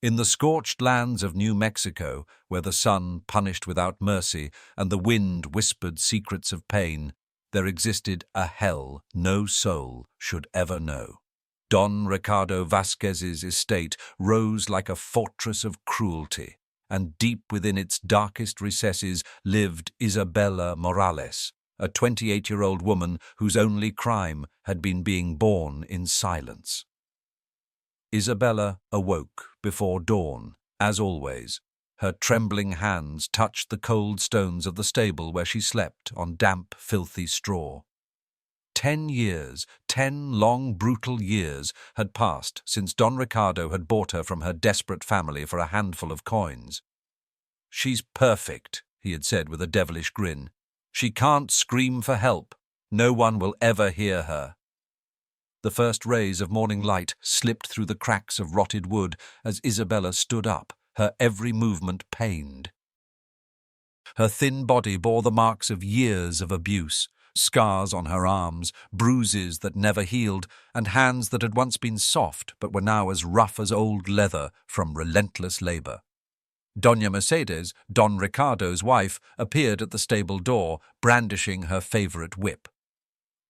In the scorched lands of New Mexico, where the sun punished without mercy and the wind whispered secrets of pain, there existed a hell no soul should ever know. Don Ricardo Vasquez's estate rose like a fortress of cruelty, and deep within its darkest recesses lived Isabella Morales, a 28-year-old woman whose only crime had been being born in silence. Isabella awoke before dawn, as always. Her trembling hands touched the cold stones of the stable where she slept on damp, filthy straw. 10 years, 10 long, brutal years had passed since Don Ricardo had bought her from her desperate family for a handful of coins. "She's perfect," he had said with a devilish grin. "She can't scream for help. No one will ever hear her." The first rays of morning light slipped through the cracks of rotted wood as Isabella stood up, her every movement pained. Her thin body bore the marks of years of abuse, scars on her arms, bruises that never healed, and hands that had once been soft but were now as rough as old leather from relentless labor. Doña Mercedes, Don Ricardo's wife, appeared at the stable door, brandishing her favorite whip.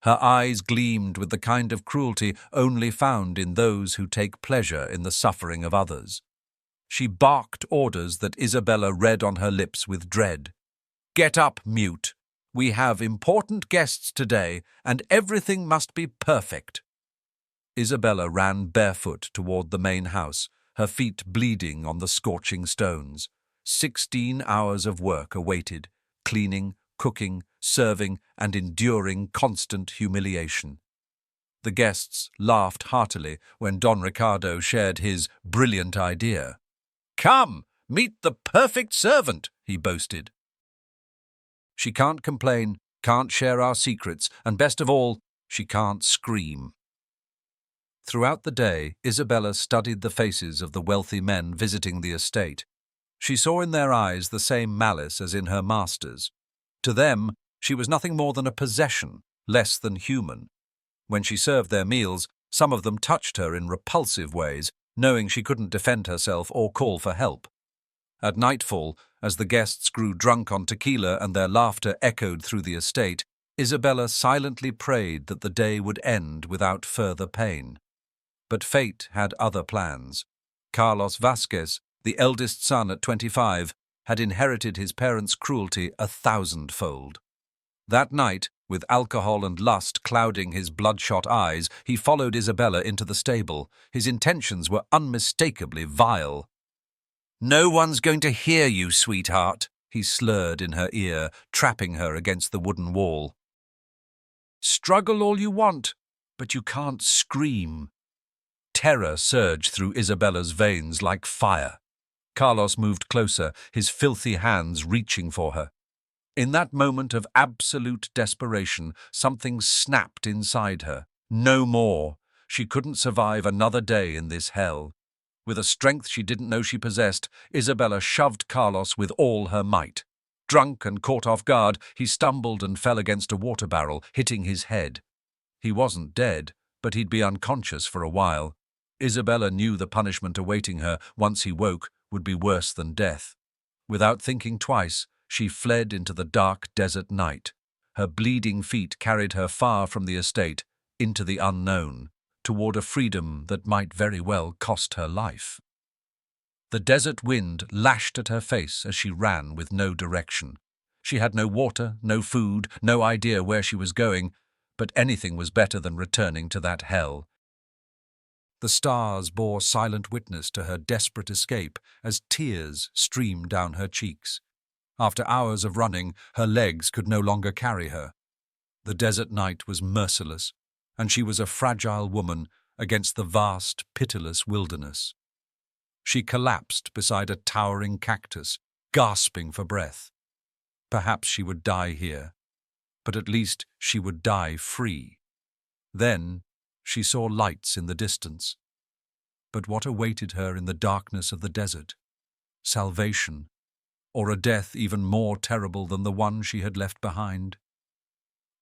Her eyes gleamed with the kind of cruelty only found in those who take pleasure in the suffering of others. She barked orders that Isabella read on her lips with dread. "Get up, mute. We have important guests today, and everything must be perfect." Isabella ran barefoot toward the main house, her feet bleeding on the scorching stones. 16 hours of work awaited, cleaning, cooking, serving, and enduring constant humiliation. The guests laughed heartily when Don Ricardo shared his brilliant idea. "Come, meet the perfect servant," he boasted. "She can't complain, can't share our secrets, and best of all, she can't scream." Throughout the day, Isabella studied the faces of the wealthy men visiting the estate. She saw in their eyes the same malice as in her master's. To them, she was nothing more than a possession, less than human. When she served their meals, some of them touched her in repulsive ways, knowing she couldn't defend herself or call for help. At nightfall, as the guests grew drunk on tequila and their laughter echoed through the estate, Isabella silently prayed that the day would end without further pain. But fate had other plans. Carlos Vasquez, the eldest son at 25, had inherited his parents' cruelty 1,000-fold. That night, with alcohol and lust clouding his bloodshot eyes, he followed Isabella into the stable. His intentions were unmistakably vile. "No one's going to hear you, sweetheart," he slurred in her ear, trapping her against the wooden wall. "Struggle all you want, but you can't scream." Terror surged through Isabella's veins like fire. Carlos moved closer, his filthy hands reaching for her. In that moment of absolute desperation, something snapped inside her. No more. She couldn't survive another day in this hell. With a strength she didn't know she possessed, Isabella shoved Carlos with all her might. Drunk and caught off guard, he stumbled and fell against a water barrel, hitting his head. He wasn't dead, but he'd be unconscious for a while. Isabella knew the punishment awaiting her once he woke would be worse than death. Without thinking twice, she fled into the dark desert night. Her bleeding feet carried her far from the estate, into the unknown, toward a freedom that might very well cost her life. The desert wind lashed at her face as she ran with no direction. She had no water, no food, no idea where she was going, but anything was better than returning to that hell. The stars bore silent witness to her desperate escape as tears streamed down her cheeks. After hours of running, her legs could no longer carry her. The desert night was merciless, and she was a fragile woman against the vast, pitiless wilderness. She collapsed beside a towering cactus, gasping for breath. Perhaps she would die here, but at least she would die free. Then she saw lights in the distance. But what awaited her in the darkness of the desert? Salvation, or a death even more terrible than the one she had left behind?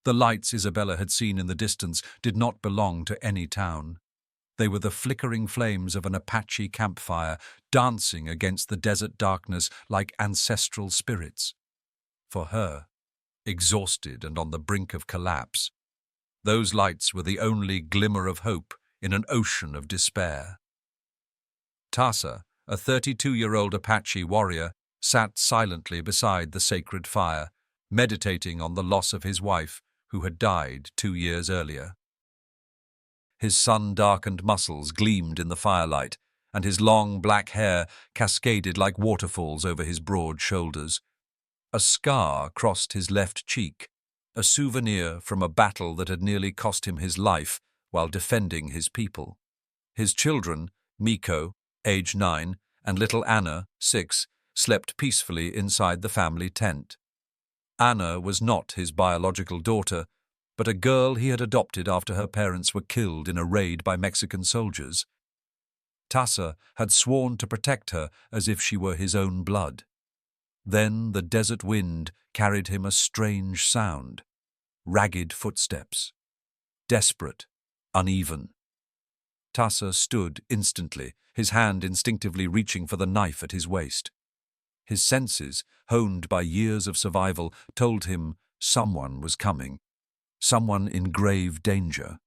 The lights Isabella had seen in the distance did not belong to any town. They were the flickering flames of an Apache campfire, dancing against the desert darkness like ancestral spirits. For her, exhausted and on the brink of collapse, those lights were the only glimmer of hope in an ocean of despair. Tasa, a 32-year-old Apache warrior, sat silently beside the sacred fire, meditating on the loss of his wife, who had died 2 years earlier. His sun-darkened muscles gleamed in the firelight, and his long black hair cascaded like waterfalls over his broad shoulders. A scar crossed his left cheek, a souvenir from a battle that had nearly cost him his life while defending his people. His children, Miko, age 9, and little Anna, 6, slept peacefully inside the family tent. Anna was not his biological daughter, but a girl he had adopted after her parents were killed in a raid by Mexican soldiers. Tasa had sworn to protect her as if she were his own blood. Then the desert wind carried him a strange sound, ragged footsteps, desperate, uneven. Tasa stood instantly, his hand instinctively reaching for the knife at his waist. His senses, honed by years of survival, told him someone was coming, someone in grave danger.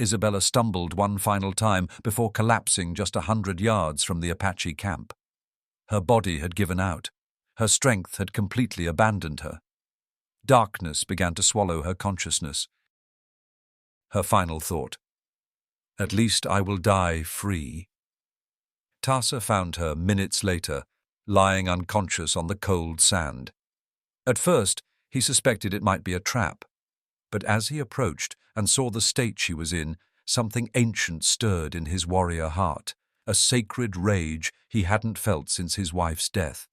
Isabella stumbled one final time before collapsing just 100 yards from the Apache camp. Her body had given out. Her strength had completely abandoned her. Darkness began to swallow her consciousness. Her final thought, "At least I will die free." Tasa found her minutes later, lying unconscious on the cold sand. At first, he suspected it might be a trap, but as he approached and saw the state she was in, something ancient stirred in his warrior heart, a sacred rage he hadn't felt since his wife's death.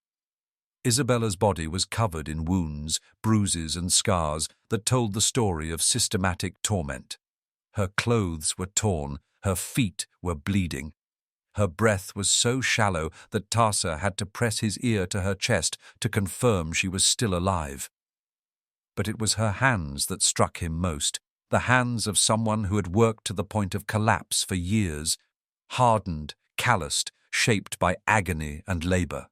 Isabella's body was covered in wounds, bruises and scars that told the story of systematic torment. Her clothes were torn, her feet were bleeding. Her breath was so shallow that Tasa had to press his ear to her chest to confirm she was still alive. But it was her hands that struck him most, the hands of someone who had worked to the point of collapse for years, hardened, calloused, shaped by agony and labor.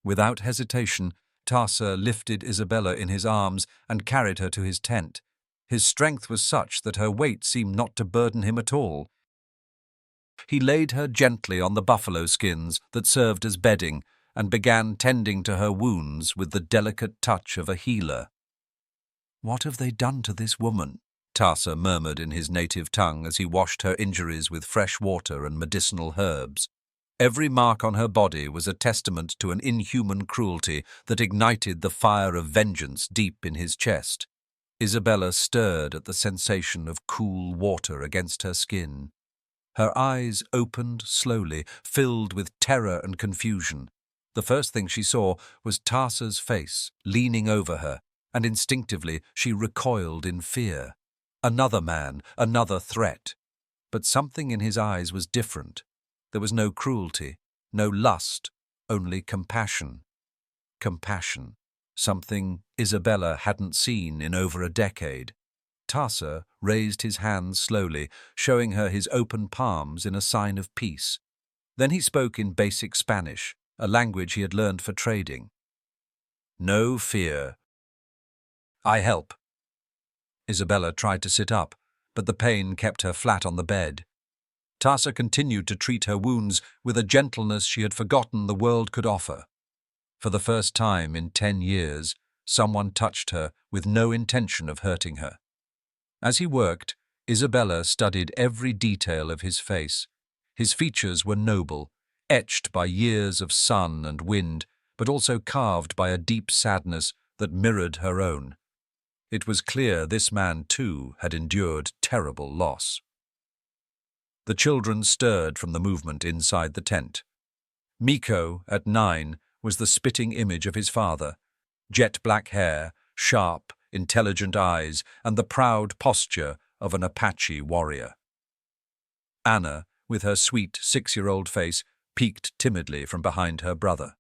Without hesitation, Tasa lifted Isabella in his arms and carried her to his tent. His strength was such that her weight seemed not to burden him at all. He laid her gently on the buffalo skins that served as bedding and began tending to her wounds with the delicate touch of a healer. "What have they done to this woman?" Tasa murmured in his native tongue as he washed her injuries with fresh water and medicinal herbs. Every mark on her body was a testament to an inhuman cruelty that ignited the fire of vengeance deep in his chest. Isabella stirred at the sensation of cool water against her skin. Her eyes opened slowly, filled with terror and confusion. The first thing she saw was Tasa's face, leaning over her, and instinctively she recoiled in fear. Another man, another threat. But something in his eyes was different. There was no cruelty, no lust, only compassion. Compassion, something Isabella hadn't seen in over a decade. Tasa raised his hands slowly, showing her his open palms in a sign of peace. Then he spoke in basic Spanish, a language he had learned for trading. "No fear. I help." Isabella tried to sit up, but the pain kept her flat on the bed. Tasa continued to treat her wounds with a gentleness she had forgotten the world could offer. For the first time in 10 years, someone touched her with no intention of hurting her. As he worked, Isabella studied every detail of his face. His features were noble, etched by years of sun and wind, but also carved by a deep sadness that mirrored her own. It was clear this man, too, had endured terrible loss. The children stirred from the movement inside the tent. Miko, at 9, was the spitting image of his father. Jet black hair, sharp, intelligent eyes, and the proud posture of an Apache warrior. Anna, with her sweet 6-year-old face, peeked timidly from behind her brother.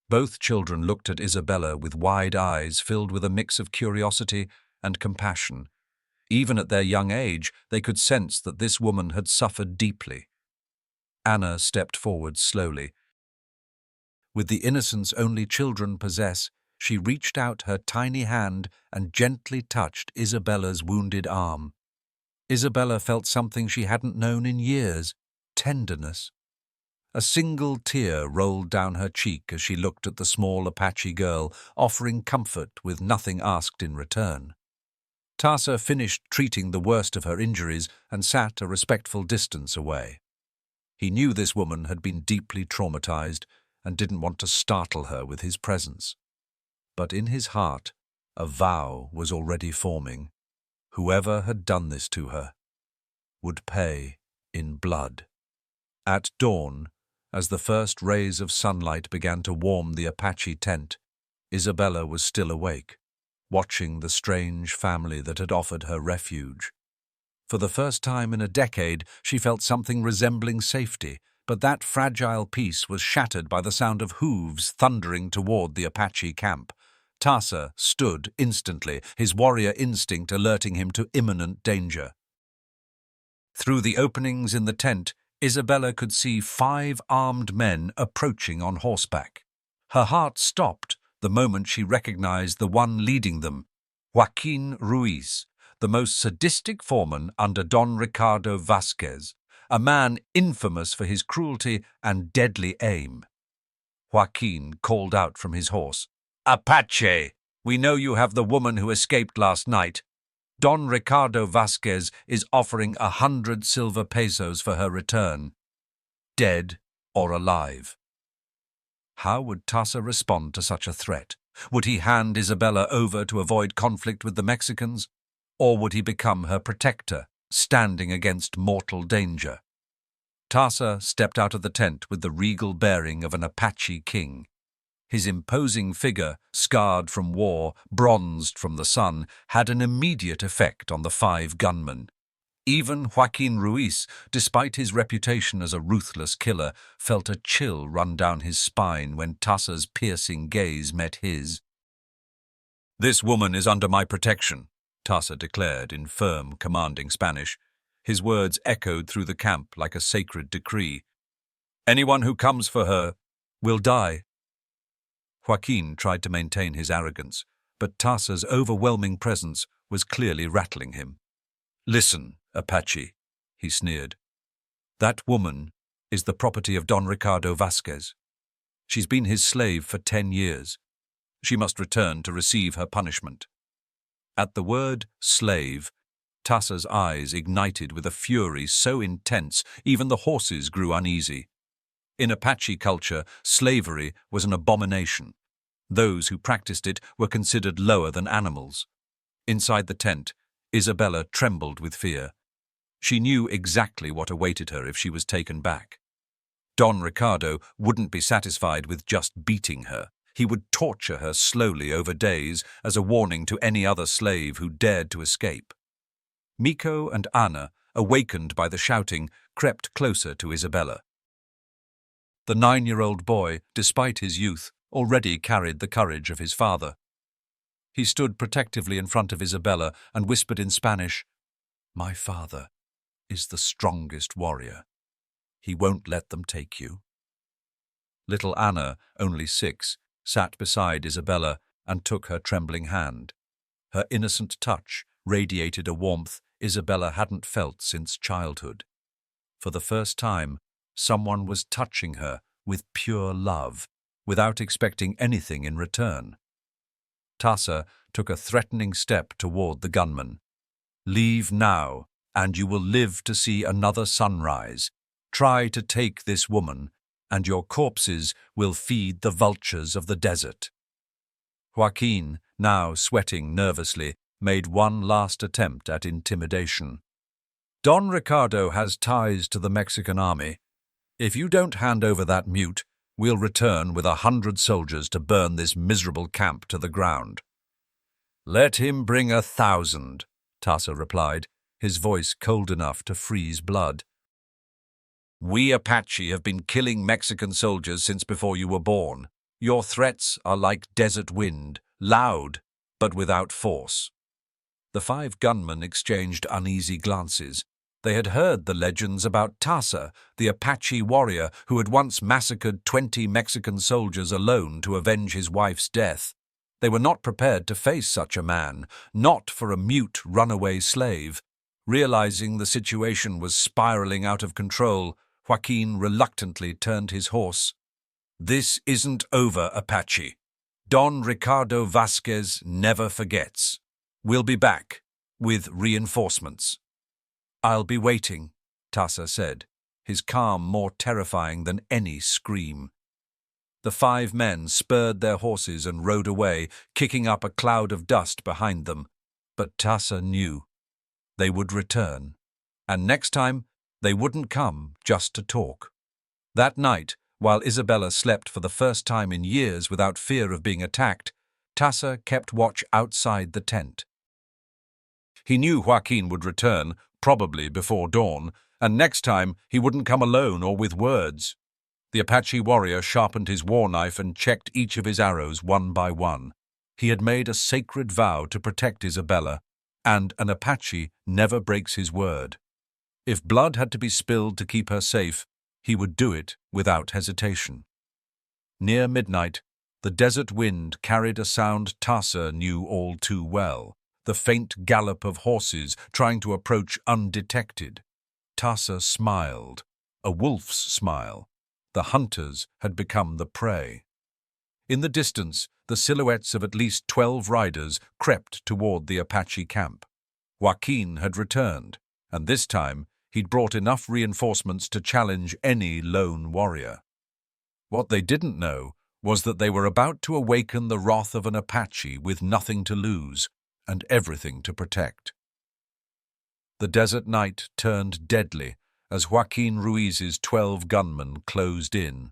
Both children looked at Isabella with wide eyes filled with a mix of curiosity and compassion. Even at their young age, they could sense that this woman had suffered deeply. Anna stepped forward slowly. With the innocence only children possess, she reached out her tiny hand and gently touched Isabella's wounded arm. Isabella felt something she hadn't known in years: tenderness. A single tear rolled down her cheek as she looked at the small Apache girl, offering comfort with nothing asked in return. Tarsa finished treating the worst of her injuries and sat a respectful distance away. He knew this woman had been deeply traumatized and didn't want to startle her with his presence. But in his heart, a vow was already forming. Whoever had done this to her would pay in blood. At dawn, as the first rays of sunlight began to warm the Apache tent, Isabella was still awake, watching the strange family that had offered her refuge. For the first time in a decade, she felt something resembling safety, but that fragile peace was shattered by the sound of hooves thundering toward the Apache camp. Tarsa stood instantly, his warrior instinct alerting him to imminent danger. Through the openings in the tent, Isabella could see 5 armed men approaching on horseback. Her heart stopped the moment she recognized the one leading them, Joaquin Ruiz, the most sadistic foreman under Don Ricardo Vasquez, a man infamous for his cruelty and deadly aim. Joaquin called out from his horse, "Apache, we know you have the woman who escaped last night. Don Ricardo Vasquez is offering 100 silver pesos for her return, dead or alive." How would Tarsa respond to such a threat? Would he hand Isabella over to avoid conflict with the Mexicans? Or would he become her protector, standing against mortal danger? Tarsa stepped out of the tent with the regal bearing of an Apache king. His imposing figure, scarred from war, bronzed from the sun, had an immediate effect on the 5 gunmen. Even Joaquin Ruiz, despite his reputation as a ruthless killer, felt a chill run down his spine when Tarsa's piercing gaze met his. "This woman is under my protection," Tarsa declared in firm, commanding Spanish. His words echoed through the camp like a sacred decree. "Anyone who comes for her will die." Joaquin tried to maintain his arrogance, but Tarsa's overwhelming presence was clearly rattling him. "Listen, Apache," he sneered. "That woman is the property of Don Ricardo Vasquez. She's been his slave for 10 years. She must return to receive her punishment." At the word slave, Tarsa's eyes ignited with a fury so intense even the horses grew uneasy. In Apache culture, slavery was an abomination. Those who practiced it were considered lower than animals. Inside the tent, Isabella trembled with fear. She knew exactly what awaited her if she was taken back. Don Ricardo wouldn't be satisfied with just beating her. He would torture her slowly over days as a warning to any other slave who dared to escape. Miko and Anna, awakened by the shouting, crept closer to Isabella. The 9-year-old boy, despite his youth, already carried the courage of his father. He stood protectively in front of Isabella and whispered in Spanish, "My father is the strongest warrior. He won't let them take you." Little Anna, only 6, sat beside Isabella and took her trembling hand. Her innocent touch radiated a warmth Isabella hadn't felt since childhood. For the first time, someone was touching her with pure love, without expecting anything in return. Tarsa took a threatening step toward the gunman. "Leave now, and you will live to see another sunrise. Try to take this woman, and your corpses will feed the vultures of the desert." Joaquin, now sweating nervously, made one last attempt at intimidation. "Don Ricardo has ties to the Mexican army. If you don't hand over that mute, we'll return with 100 soldiers to burn this miserable camp to the ground." "Let him bring 1,000, Tarsa replied, his voice cold enough to freeze blood. "We Apache have been killing Mexican soldiers since before you were born. Your threats are like desert wind, loud, but without force." The 5 gunmen exchanged uneasy glances. They had heard the legends about Tasa, the Apache warrior who had once massacred 20 Mexican soldiers alone to avenge his wife's death. They were not prepared to face such a man, not for a mute runaway slave. Realizing the situation was spiraling out of control, Joaquin reluctantly turned his horse. "This isn't over, Apache. Don Ricardo Vasquez never forgets. We'll be back, with reinforcements." "I'll be waiting," Tasa said, his calm more terrifying than any scream. The 5 men spurred their horses and rode away, kicking up a cloud of dust behind them. But Tasa knew. They would return. And next time, they wouldn't come just to talk. That night, while Isabella slept for the first time in years without fear of being attacked, Tasa kept watch outside the tent. He knew Joaquin would return, probably before dawn, and next time he wouldn't come alone or with words. The Apache warrior sharpened his war knife and checked each of his arrows one by one. He had made a sacred vow to protect Isabella, and an Apache never breaks his word. If blood had to be spilled to keep her safe, he would do it without hesitation. Near midnight, the desert wind carried a sound Tasa knew all too well, the faint gallop of horses trying to approach undetected. Tasa smiled, a wolf's smile. The hunters had become the prey. In the distance, the silhouettes of at least 12 riders crept toward the Apache camp. Joaquin had returned, and this time he'd brought enough reinforcements to challenge any lone warrior. What they didn't know was that they were about to awaken the wrath of an Apache with nothing to lose and everything to protect. The desert night turned deadly as Joaquin Ruiz's 12 gunmen closed in.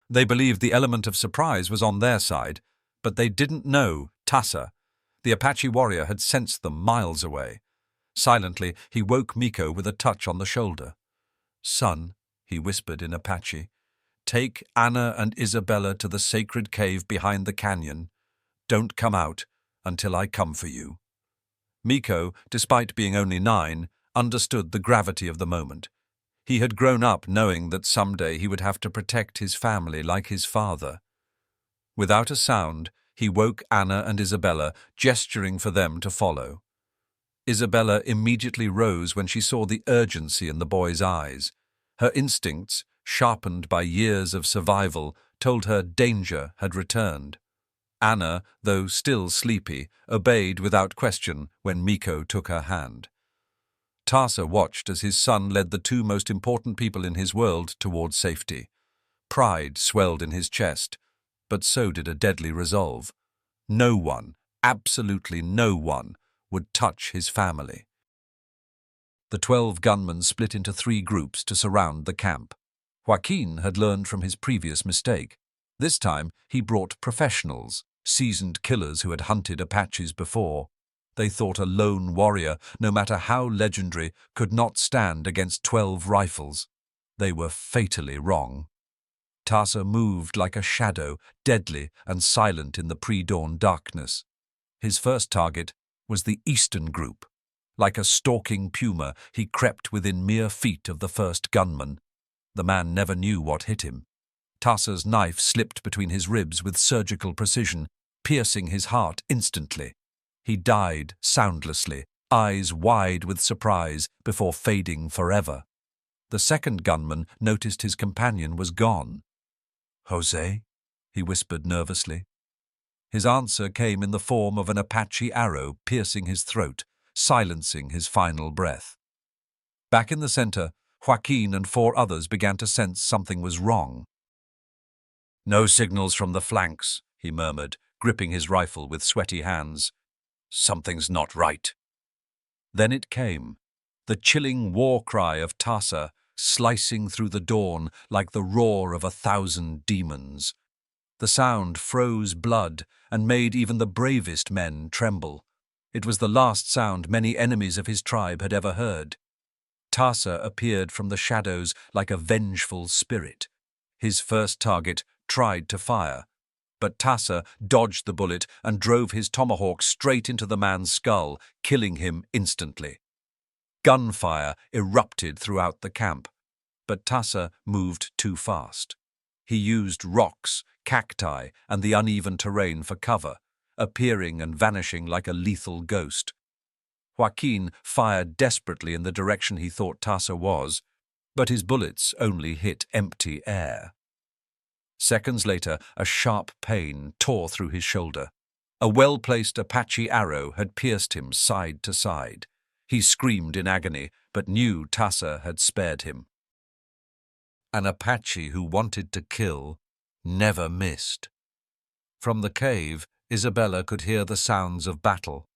They believed the element of surprise was on their side, but they didn't know Tasa, the Apache warrior, had sensed them miles away. Silently, he woke Miko with a touch on the shoulder. "Son," he whispered in Apache, "take Anna and Isabella to the sacred cave behind the canyon. Don't come out until I come for you." Miko, despite being only 9, understood the gravity of the moment. He had grown up knowing that someday he would have to protect his family like his father. Without a sound, he woke Anna and Isabella, gesturing for them to follow. Isabella immediately rose when she saw the urgency in the boy's eyes. Her instincts, sharpened by years of survival, told her danger had returned. Anna, though still sleepy, obeyed without question when Miko took her hand. Tasa watched as his son led the 2 most important people in his world toward safety. Pride swelled in his chest, but so did a deadly resolve. No one, absolutely no one, would touch his family. The 12 gunmen split into 3 groups to surround the camp. Joaquin had learned from his previous mistake. This time, he brought professionals, seasoned killers who had hunted Apaches before. They thought a lone warrior, no matter how legendary, could not stand against 12 rifles. They were fatally wrong. Tasa moved like a shadow, deadly and silent in the pre-dawn darkness. His first target was the eastern group. Like a stalking puma, he crept within mere feet of the first gunman. The man never knew what hit him. Tasa's knife slipped between his ribs with surgical precision, piercing his heart instantly. He died soundlessly, eyes wide with surprise, before fading forever. The second gunman noticed his companion was gone. "Jose?" he whispered nervously. His answer came in the form of an Apache arrow piercing his throat, silencing his final breath. Back in the center, Joaquin and 4 others began to sense something was wrong. "No signals from the flanks," he murmured, gripping his rifle with sweaty hands. "Something's not right." Then it came, the chilling war cry of Tasa, slicing through the dawn like the roar of 1,000 demons. The sound froze blood and made even the bravest men tremble. It was the last sound many enemies of his tribe had ever heard. Tasa appeared from the shadows like a vengeful spirit. His first target tried to fire, but Tassa dodged the bullet and drove his tomahawk straight into the man's skull, killing him instantly. Gunfire erupted throughout the camp, but Tassa moved too fast. He used rocks, cacti, and the uneven terrain for cover, appearing and vanishing like a lethal ghost. Joaquin fired desperately in the direction he thought Tassa was, but his bullets only hit empty air. Seconds later, a sharp pain tore through his shoulder. A well-placed Apache arrow had pierced him side to side. He screamed in agony, but knew Tassa had spared him. An Apache who wanted to kill never missed. From the cave, Isabella could hear the sounds of battle.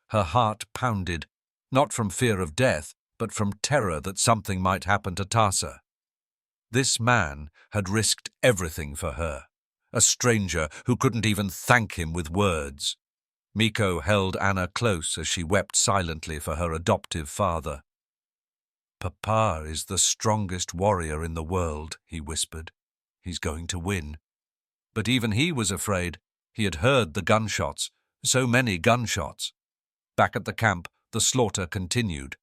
Her heart pounded, not from fear of death, but from terror that something might happen to Tassa. This man had risked everything for her, a stranger who couldn't even thank him with words. Miko held Anna close as she wept silently for her adoptive father. "Papa is the strongest warrior in the world," he whispered. "He's going to win." But even he was afraid. He had heard the gunshots, so many gunshots. Back at the camp, the slaughter continued.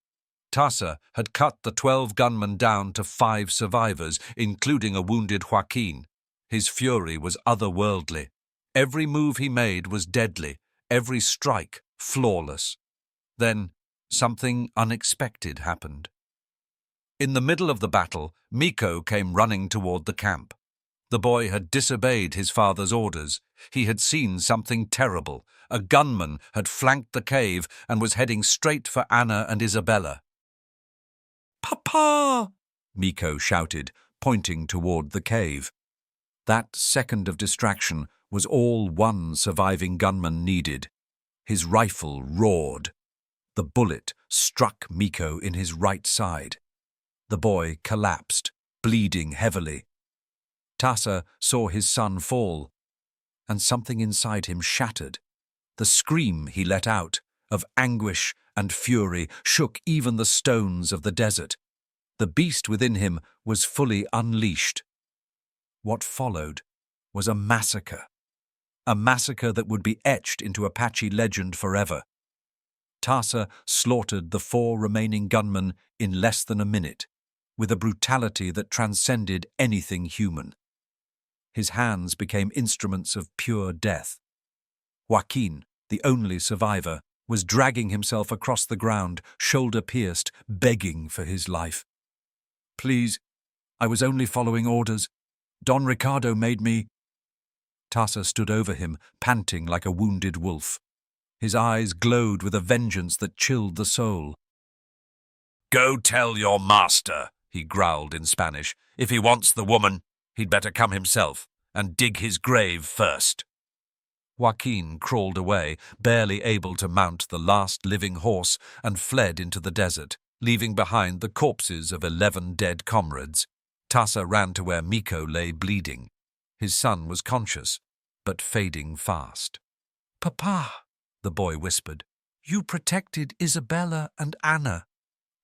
Tassa had cut the 12 gunmen down to 5 survivors, including a wounded Joaquin. His fury was otherworldly. Every move he made was deadly, every strike flawless. Then something unexpected happened. In the middle of the battle, Miko came running toward the camp. The boy had disobeyed his father's orders. He had seen something terrible. A gunman had flanked the cave and was heading straight for Anna and Isabella. "Papa!" Miko shouted, pointing toward the cave. That second of distraction was all one surviving gunman needed. His rifle roared. The bullet struck Miko in his right side. The boy collapsed, bleeding heavily. Tassa saw his son fall, and something inside him shattered. The scream he let out, of anguish and fury, shook even the stones of the desert. The beast within him was fully unleashed. What followed was a massacre that would be etched into Apache legend forever. Tassa slaughtered the 4 remaining gunmen in less than a minute, with a brutality that transcended anything human. His hands became instruments of pure death. Joaquin, the only survivor, was dragging himself across the ground, shoulder-pierced, begging for his life. "Please, I was only following orders. Don Ricardo made me—" Tassa stood over him, panting like a wounded wolf. His eyes glowed with a vengeance that chilled the soul. "Go tell your master," he growled in Spanish. "If he wants the woman, he'd better come himself and dig his grave first." Joaquin crawled away, barely able to mount the last living horse, and fled into the desert, leaving behind the corpses of 11 dead comrades. Tassa ran to where Miko lay bleeding. His son was conscious, but fading fast. "Papa," the boy whispered, "you protected Isabella and Anna."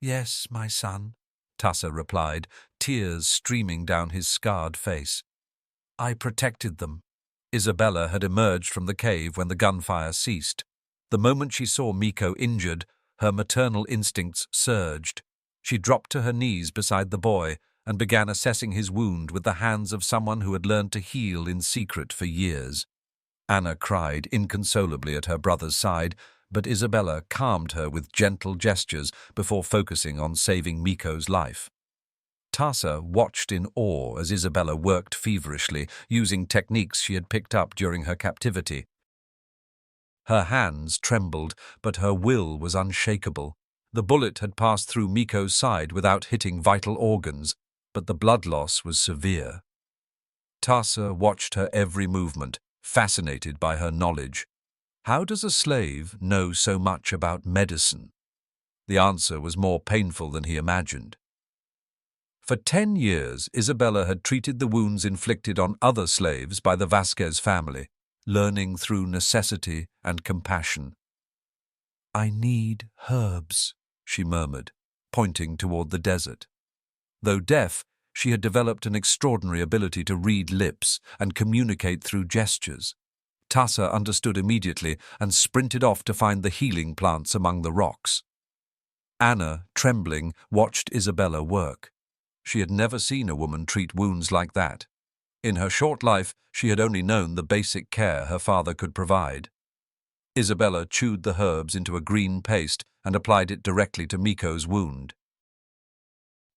"Yes, my son," Tassa replied, tears streaming down his scarred face. "I protected them." Isabella had emerged from the cave when the gunfire ceased. The moment she saw Miko injured, her maternal instincts surged. She dropped to her knees beside the boy and began assessing his wound with the hands of someone who had learned to heal in secret for years. Anna cried inconsolably at her brother's side, but Isabella calmed her with gentle gestures before focusing on saving Miko's life. Tassa watched in awe as Isabella worked feverishly, using techniques she had picked up during her captivity. Her hands trembled, but her will was unshakable. The bullet had passed through Miko's side without hitting vital organs, but the blood loss was severe. Tassa watched her every movement, fascinated by her knowledge. How does a slave know so much about medicine? The answer was more painful than he imagined. For 10 years, Isabella had treated the wounds inflicted on other slaves by the Vasquez family, learning through necessity and compassion. "I need herbs," she murmured, pointing toward the desert. Though deaf, she had developed an extraordinary ability to read lips and communicate through gestures. Tassa understood immediately and sprinted off to find the healing plants among the rocks. Anna, trembling, watched Isabella work. She had never seen a woman treat wounds like that. In her short life, she had only known the basic care her father could provide. Isabella chewed the herbs into a green paste and applied it directly to Miko's wound.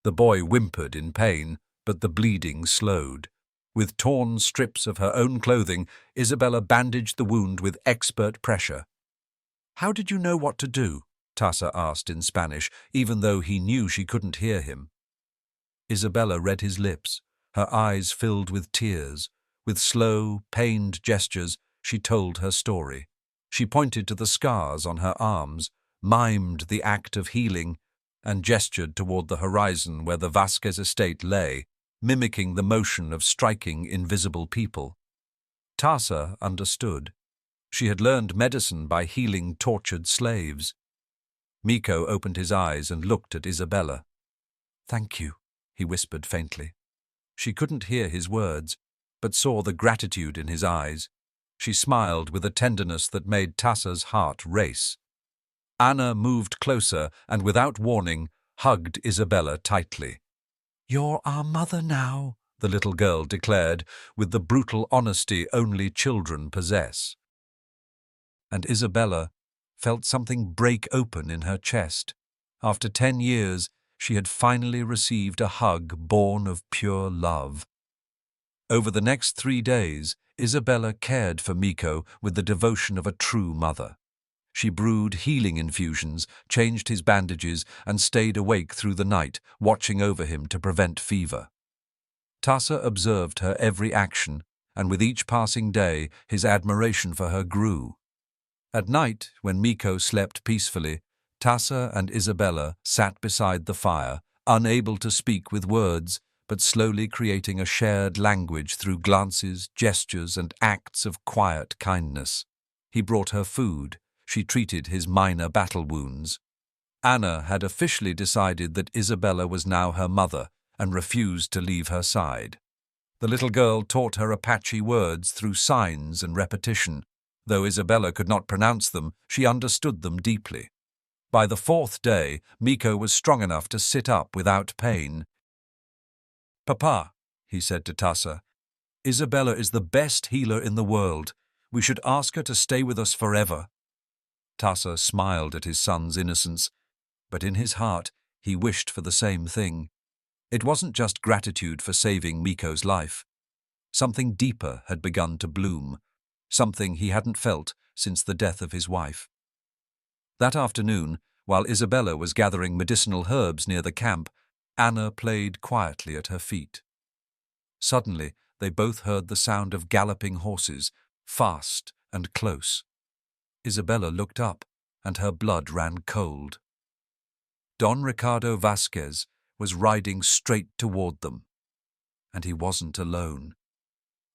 The boy whimpered in pain, but the bleeding slowed. With torn strips of her own clothing, Isabella bandaged the wound with expert pressure. "How did you know what to do?" Tassa asked in Spanish, even though he knew she couldn't hear him. Isabella read his lips, her eyes filled with tears. With slow, pained gestures, she told her story. She pointed to the scars on her arms, mimed the act of healing, and gestured toward the horizon where the Vasquez estate lay, mimicking the motion of striking invisible people. Tassa understood. She had learned medicine by healing tortured slaves. Miko opened his eyes and looked at Isabella. "Thank you," he whispered faintly. She couldn't hear his words, but saw the gratitude in his eyes. She smiled with a tenderness that made Tassa's heart race. Anna moved closer and, without warning, hugged Isabella tightly. "You're our mother now," the little girl declared, with the brutal honesty only children possess. And Isabella felt something break open in her chest. After 10 years, she had finally received a hug born of pure love. Over the next 3 days, Isabella cared for Miko with the devotion of a true mother. She brewed healing infusions, changed his bandages, and stayed awake through the night, watching over him to prevent fever. Tassa observed her every action, and with each passing day, his admiration for her grew. At night, when Miko slept peacefully, Tassa and Isabella sat beside the fire, unable to speak with words, but slowly creating a shared language through glances, gestures, and acts of quiet kindness. He brought her food. She treated his minor battle wounds. Anna had officially decided that Isabella was now her mother and refused to leave her side. The little girl taught her Apache words through signs and repetition. Though Isabella could not pronounce them, she understood them deeply. By the 4th day, Miko was strong enough to sit up without pain. "Papa," he said to Tassa, "Isabella is the best healer in the world. We should ask her to stay with us forever." Tassa smiled at his son's innocence, but in his heart he wished for the same thing. It wasn't just gratitude for saving Miko's life. Something deeper had begun to bloom, something he hadn't felt since the death of his wife. That afternoon, while Isabella was gathering medicinal herbs near the camp, Anna played quietly at her feet. Suddenly, they both heard the sound of galloping horses, fast and close. Isabella looked up, and her blood ran cold. Don Ricardo Vasquez was riding straight toward them. And he wasn't alone.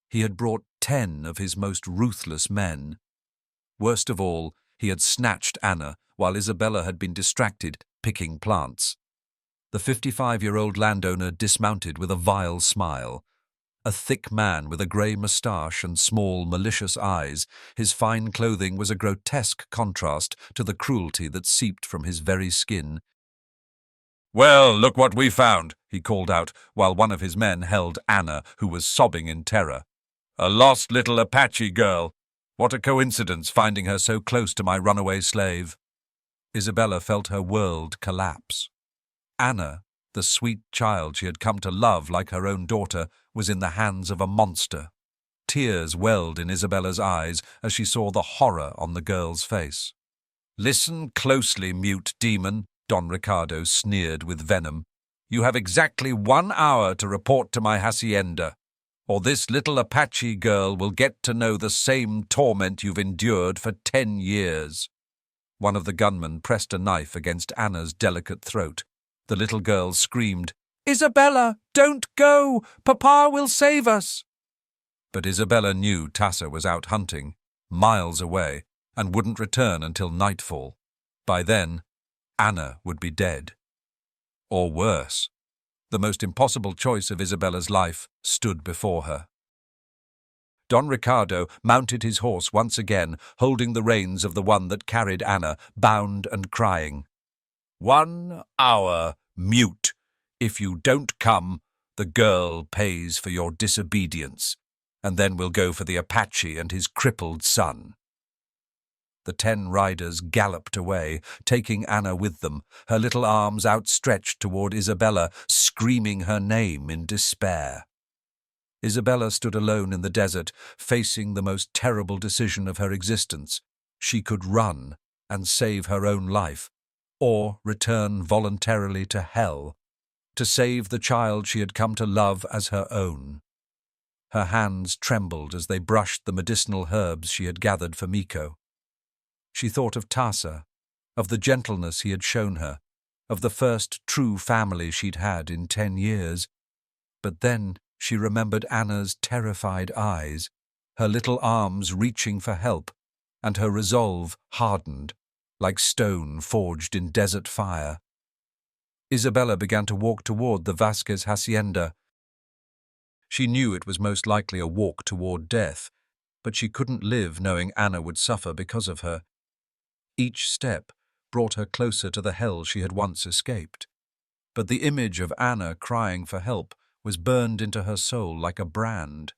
He had brought 10 of his most ruthless men. Worst of all, he had snatched Anna while Isabella had been distracted picking plants. The 55-year-old landowner dismounted with a vile smile. A thick man with a grey moustache and small, malicious eyes, his fine clothing was a grotesque contrast to the cruelty that seeped from his very skin. "Well, look what we found," he called out, while one of his men held Anna, who was sobbing in terror. "A lost little Apache girl. What a coincidence finding her so close to my runaway slave." Isabella felt her world collapse. Anna, the sweet child she had come to love like her own daughter, was in the hands of a monster. Tears welled in Isabella's eyes as she saw the horror on the girl's face. "Listen closely, mute demon," Don Ricardo sneered with venom. "You have exactly 1 hour to report to my hacienda, or this little Apache girl will get to know the same torment you've endured for 10 years. One of the gunmen pressed a knife against Anna's delicate throat. The little girl screamed, "Isabella, don't go! Papa will save us!" But Isabella knew Tassa was out hunting, miles away, and wouldn't return until nightfall. By then, Anna would be dead. Or worse. The most impossible choice of Isabella's life stood before her. Don Ricardo mounted his horse once again, holding the reins of the one that carried Anna, bound and crying. 1 hour, mute. If you don't come, the girl pays for your disobedience, and then we'll go for the Apache and his crippled son. The 10 riders galloped away, taking Anna with them, her little arms outstretched toward Isabella, screaming her name in despair. Isabella stood alone in the desert, facing the most terrible decision of her existence. She could run and save her own life, or return voluntarily to hell, to save the child she had come to love as her own. Her hands trembled as they brushed the medicinal herbs she had gathered for Miko. She thought of Tasa, of the gentleness he had shown her, of the first true family she'd had in 10 years. But then she remembered Anna's terrified eyes, her little arms reaching for help, and her resolve hardened, like stone forged in desert fire. Isabella began to walk toward the Vasquez hacienda. She knew it was most likely a walk toward death, but she couldn't live knowing Anna would suffer because of her. Each step brought her closer to the hell she had once escaped. But the image of Anna crying for help was burned into her soul like a brand.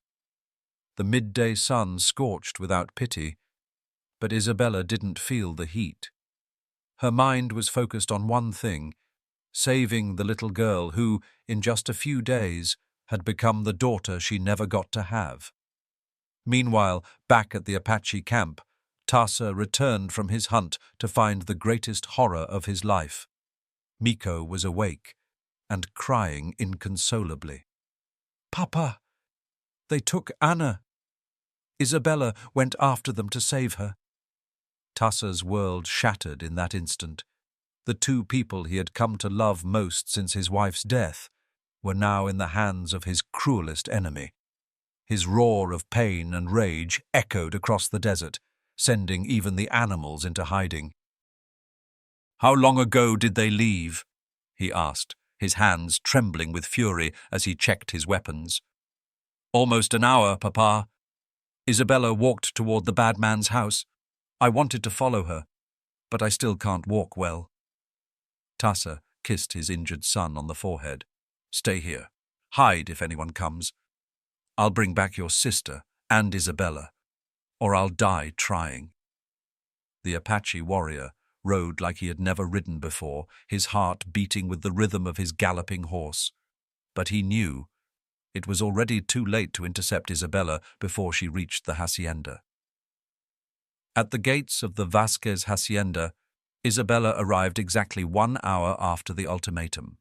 The midday sun scorched without pity, but Isabella didn't feel the heat. Her mind was focused on one thing, saving the little girl who, in just a few days, had become the daughter she never got to have. Meanwhile, back at the Apache camp, Tasa returned from his hunt to find the greatest horror of his life. Miko was awake and crying inconsolably. "Papa! They took Anna!" Isabella went after them to save her. Tasa's world shattered in that instant. The 2 people he had come to love most since his wife's death were now in the hands of his cruelest enemy. His roar of pain and rage echoed across the desert, sending even the animals into hiding. "How long ago did they leave?" he asked, his hands trembling with fury as he checked his weapons. "Almost an hour, Papa." Isabella walked toward the bad man's house. "I wanted to follow her, but I still can't walk well." Tasa kissed his injured son on the forehead. "Stay here. Hide if anyone comes. I'll bring back your sister and Isabella, or I'll die trying." The Apache warrior rode like he had never ridden before, his heart beating with the rhythm of his galloping horse. But he knew it was already too late to intercept Isabella before she reached the hacienda. At the gates of the Vasquez hacienda, Isabella arrived exactly 1 hour after the ultimatum.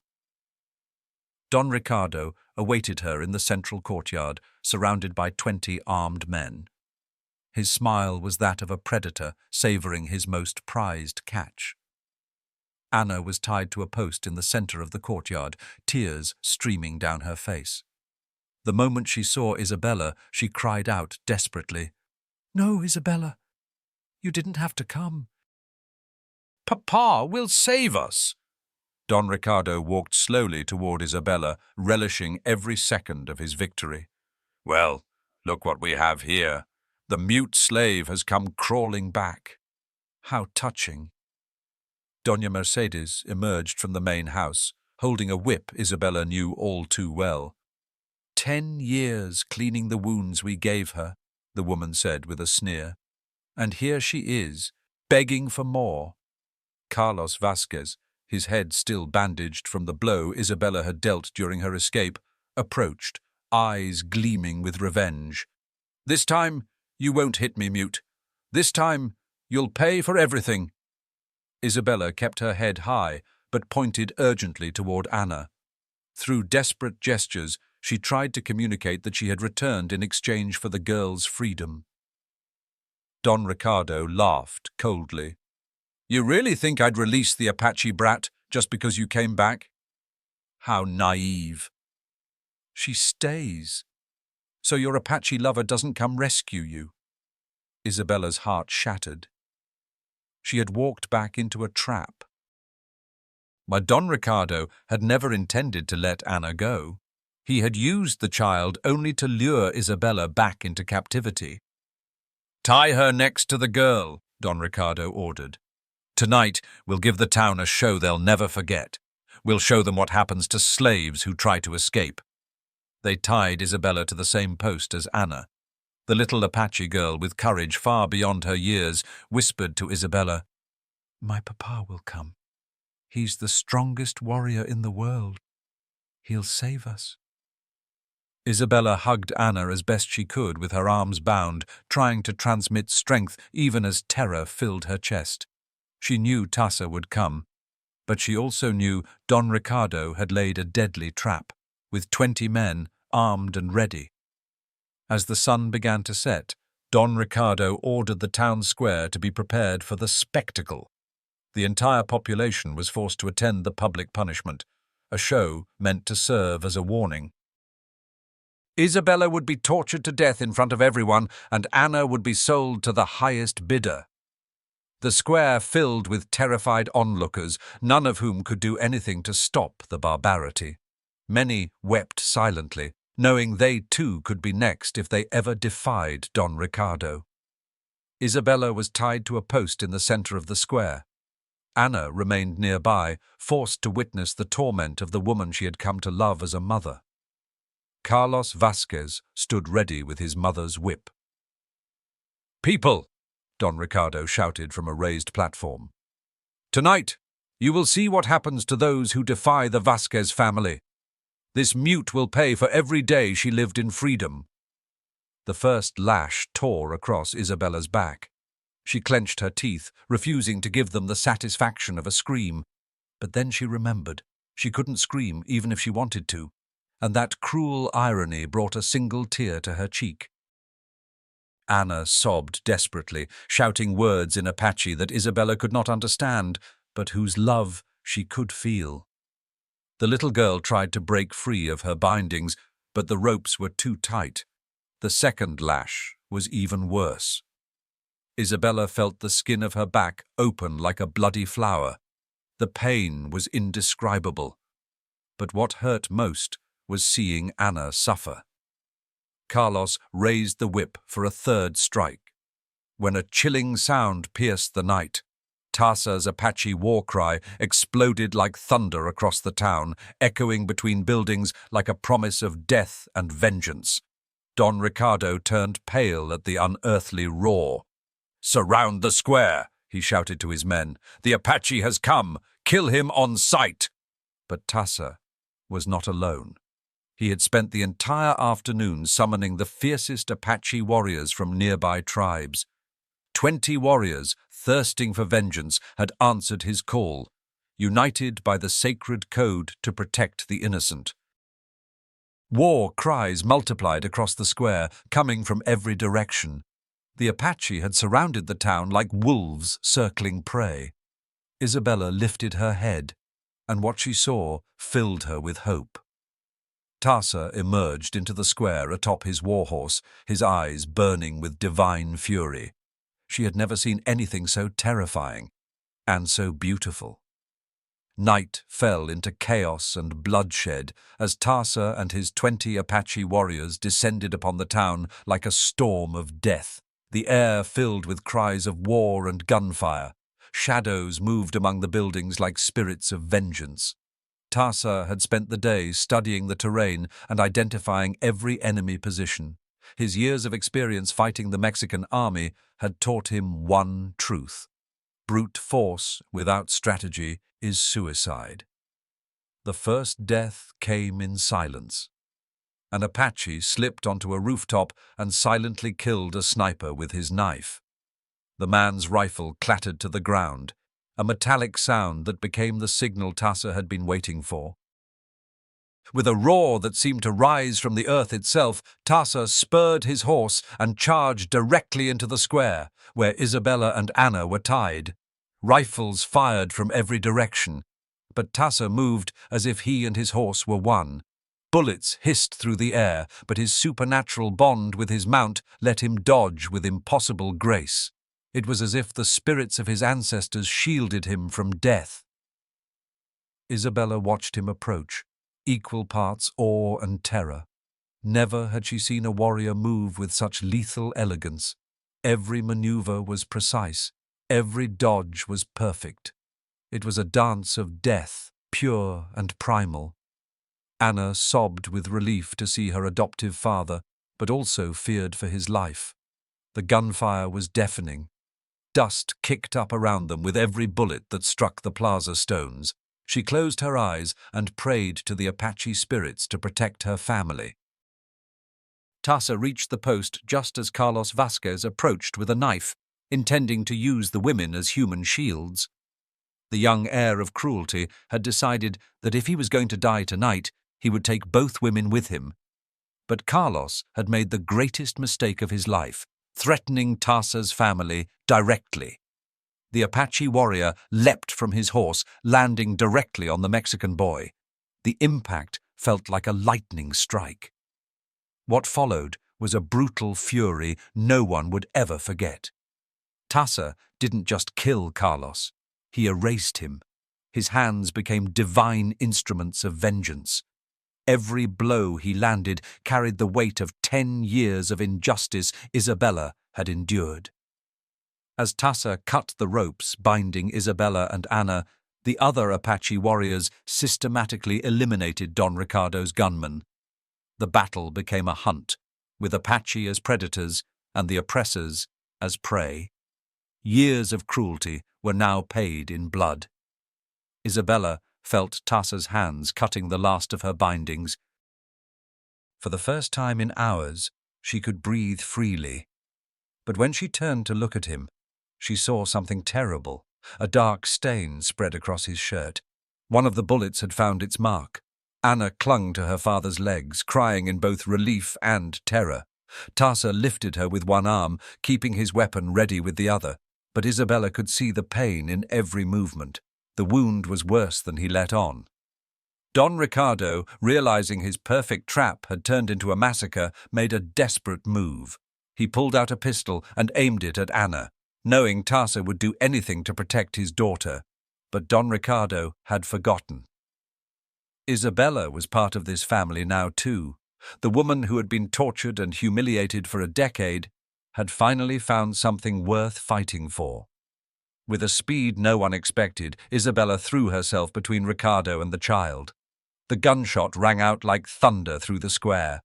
Don Ricardo awaited her in the central courtyard, surrounded by 20 armed men. His smile was that of a predator savoring his most prized catch. Anna was tied to a post in the center of the courtyard, tears streaming down her face. The moment she saw Isabella, she cried out desperately, "No, Isabella, you didn't have to come." "Papa will save us." Don Ricardo walked slowly toward Isabella, relishing every second of his victory. "Well, look what we have here. The mute slave has come crawling back." How touching. Doña Mercedes emerged from the main house, holding a whip Isabella knew all too well. 10 years cleaning the wounds we gave her," the woman said with a sneer. "And here she is, begging for more." Carlos Vasquez, his head still bandaged from the blow Isabella had dealt during her escape, approached, eyes gleaming with revenge. "This time, you won't hit me, Mute. This time, you'll pay for everything." Isabella kept her head high, but pointed urgently toward Anna. Through desperate gestures, she tried to communicate that she had returned in exchange for the girl's freedom. Don Ricardo laughed coldly. "You really think I'd release the Apache brat just because you came back? How naive." "She stays. So your Apache lover doesn't come rescue you." Isabella's heart shattered. She had walked back into a trap. But Don Ricardo had never intended to let Anna go. He had used the child only to lure Isabella back into captivity. "Tie her next to the girl," Don Ricardo ordered. "Tonight we'll give the town a show they'll never forget. We'll show them what happens to slaves who try to escape." They tied Isabella to the same post as Anna. The little Apache girl, with courage far beyond her years, whispered to Isabella, "My papa will come. He's the strongest warrior in the world. He'll save us." Isabella hugged Anna as best she could with her arms bound, trying to transmit strength even as terror filled her chest. She knew Tassa would come, but she also knew Don Ricardo had laid a deadly trap, with 20 men armed and ready. As the sun began to set, Don Ricardo ordered the town square to be prepared for the spectacle. The entire population was forced to attend the public punishment, a show meant to serve as a warning. Isabella would be tortured to death in front of everyone, and Anna would be sold to the highest bidder. The square filled with terrified onlookers, none of whom could do anything to stop the barbarity. Many wept silently, knowing they too could be next if they ever defied Don Ricardo. Isabella was tied to a post in the center of the square. Anna remained nearby, forced to witness the torment of the woman she had come to love as a mother. Carlos Vasquez stood ready with his mother's whip. "People," Don Ricardo shouted from a raised platform, "tonight you will see what happens to those who defy the Vasquez family. This mute will pay for every day she lived in freedom." The first lash tore across Isabella's back. She clenched her teeth, refusing to give them the satisfaction of a scream. But then she remembered. She couldn't scream even if she wanted to, and that cruel irony brought a single tear to her cheek. Anna sobbed desperately, shouting words in Apache that Isabella could not understand, but whose love she could feel. The little girl tried to break free of her bindings, but the ropes were too tight. The second lash was even worse. Isabella felt the skin of her back open like a bloody flower. The pain was indescribable. But what hurt most was seeing Anna suffer. Carlos raised the whip for a third strike. When a chilling sound pierced the night, Tassa's Apache war cry exploded like thunder across the town, echoing between buildings like a promise of death and vengeance. Don Ricardo turned pale at the unearthly roar. "Surround the square," he shouted to his men. "The Apache has come. Kill him on sight." But Tassa was not alone. He had spent the entire afternoon summoning the fiercest Apache warriors from nearby tribes. 20 warriors, thirsting for vengeance, had answered his call, united by the sacred code to protect the innocent. War cries multiplied across the square, coming from every direction. The Apache had surrounded the town like wolves circling prey. Isabella lifted her head, and what she saw filled her with hope. Tassa emerged into the square atop his warhorse, his eyes burning with divine fury. She had never seen anything so terrifying and so beautiful. Night fell into chaos and bloodshed as Tassa and his 20 Apache warriors descended upon the town like a storm of death. The air filled with cries of war and gunfire. Shadows moved among the buildings like spirits of vengeance. Tassa had spent the day studying the terrain and identifying every enemy position. His years of experience fighting the Mexican army had taught him one truth: brute force without strategy is suicide. The first death came in silence. An Apache slipped onto a rooftop and silently killed a sniper with his knife. The man's rifle clattered to the ground, a metallic sound that became the signal Tassa had been waiting for. With a roar that seemed to rise from the earth itself, Tassa spurred his horse and charged directly into the square, where Isabella and Anna were tied. Rifles fired from every direction, but Tassa moved as if he and his horse were one. Bullets hissed through the air, but his supernatural bond with his mount let him dodge with impossible grace. It was as if the spirits of his ancestors shielded him from death. Isabella watched him approach, equal parts awe and terror. Never had she seen a warrior move with such lethal elegance. Every maneuver was precise, every dodge was perfect. It was a dance of death, pure and primal. Anna sobbed with relief to see her adoptive father, but also feared for his life. The gunfire was deafening. Dust kicked up around them with every bullet that struck the plaza stones. She closed her eyes and prayed to the Apache spirits to protect her family. Tasa reached the post just as Carlos Vasquez approached with a knife, intending to use the women as human shields. The young heir of cruelty had decided that if he was going to die tonight, he would take both women with him. But Carlos had made the greatest mistake of his life, threatening Tasa's family directly. The Apache warrior leapt from his horse, landing directly on the Mexican boy. The impact felt like a lightning strike. What followed was a brutal fury no one would ever forget. Tasa didn't just kill Carlos, he erased him. His hands became divine instruments of vengeance. Every blow he landed carried the weight of 10 years of injustice Isabella had endured. As Tasa cut the ropes binding Isabella and Anna, the other Apache warriors systematically eliminated Don Ricardo's gunmen. The battle became a hunt, with Apache as predators and the oppressors as prey. Years of cruelty were now paid in blood. Isabella felt Tasa's hands cutting the last of her bindings. For the first time in hours, she could breathe freely. But when she turned to look at him, she saw something terrible. A dark stain spread across his shirt. One of the bullets had found its mark. Anna clung to her father's legs, crying in both relief and terror. Tasa lifted her with one arm, keeping his weapon ready with the other. But Isabella could see the pain in every movement. The wound was worse than he let on. Don Ricardo, realizing his perfect trap had turned into a massacre, made a desperate move. He pulled out a pistol and aimed it at Anna, knowing Tasa would do anything to protect his daughter. But Don Ricardo had forgotten. Isabella was part of this family now too. The woman who had been tortured and humiliated for a decade had finally found something worth fighting for. With a speed no one expected, Isabella threw herself between Ricardo and the child. The gunshot rang out like thunder through the square.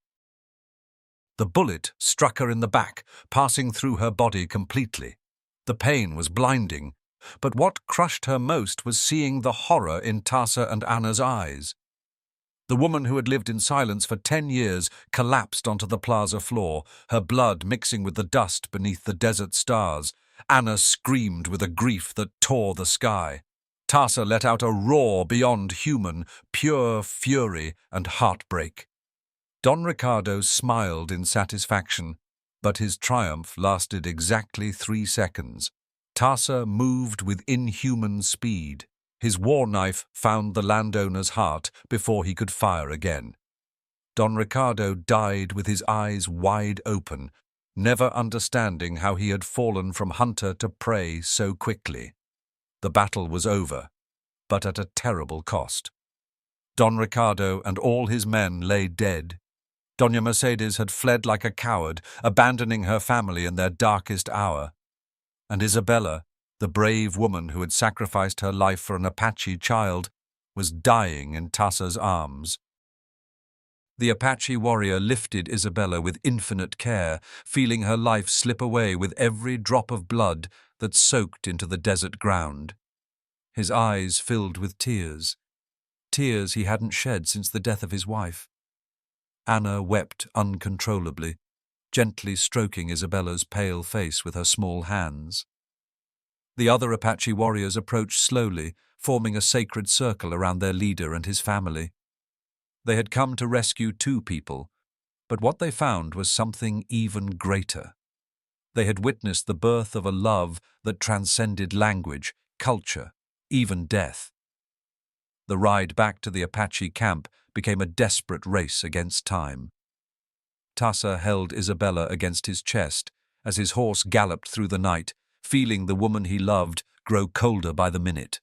The bullet struck her in the back, passing through her body completely. The pain was blinding, but what crushed her most was seeing the horror in Tasa and Anna's eyes. The woman who had lived in silence for 10 years collapsed onto the plaza floor, her blood mixing with the dust beneath the desert stars. Anna screamed with a grief that tore the sky. Tasa let out a roar beyond human, pure fury and heartbreak. Don Ricardo smiled in satisfaction, but his triumph lasted exactly 3 seconds. Tasa moved with inhuman speed. His war knife found the landowner's heart before he could fire again. Don Ricardo died with his eyes wide open, never understanding how he had fallen from hunter to prey so quickly. The battle was over, but at a terrible cost. Don Ricardo and all his men lay dead. Doña Mercedes had fled like a coward, abandoning her family in their darkest hour. And Isabella, the brave woman who had sacrificed her life for an Apache child, was dying in Tasa's arms. The Apache warrior lifted Isabella with infinite care, feeling her life slip away with every drop of blood that soaked into the desert ground. His eyes filled with tears, tears he hadn't shed since the death of his wife. Anna wept uncontrollably, gently stroking Isabella's pale face with her small hands. The other Apache warriors approached slowly, forming a sacred circle around their leader and his family. They had come to rescue 2 people, but what they found was something even greater. They had witnessed the birth of a love that transcended language, culture, even death. The ride back to the Apache camp became a desperate race against time. Tasa held Isabella against his chest as his horse galloped through the night, feeling the woman he loved grow colder by the minute.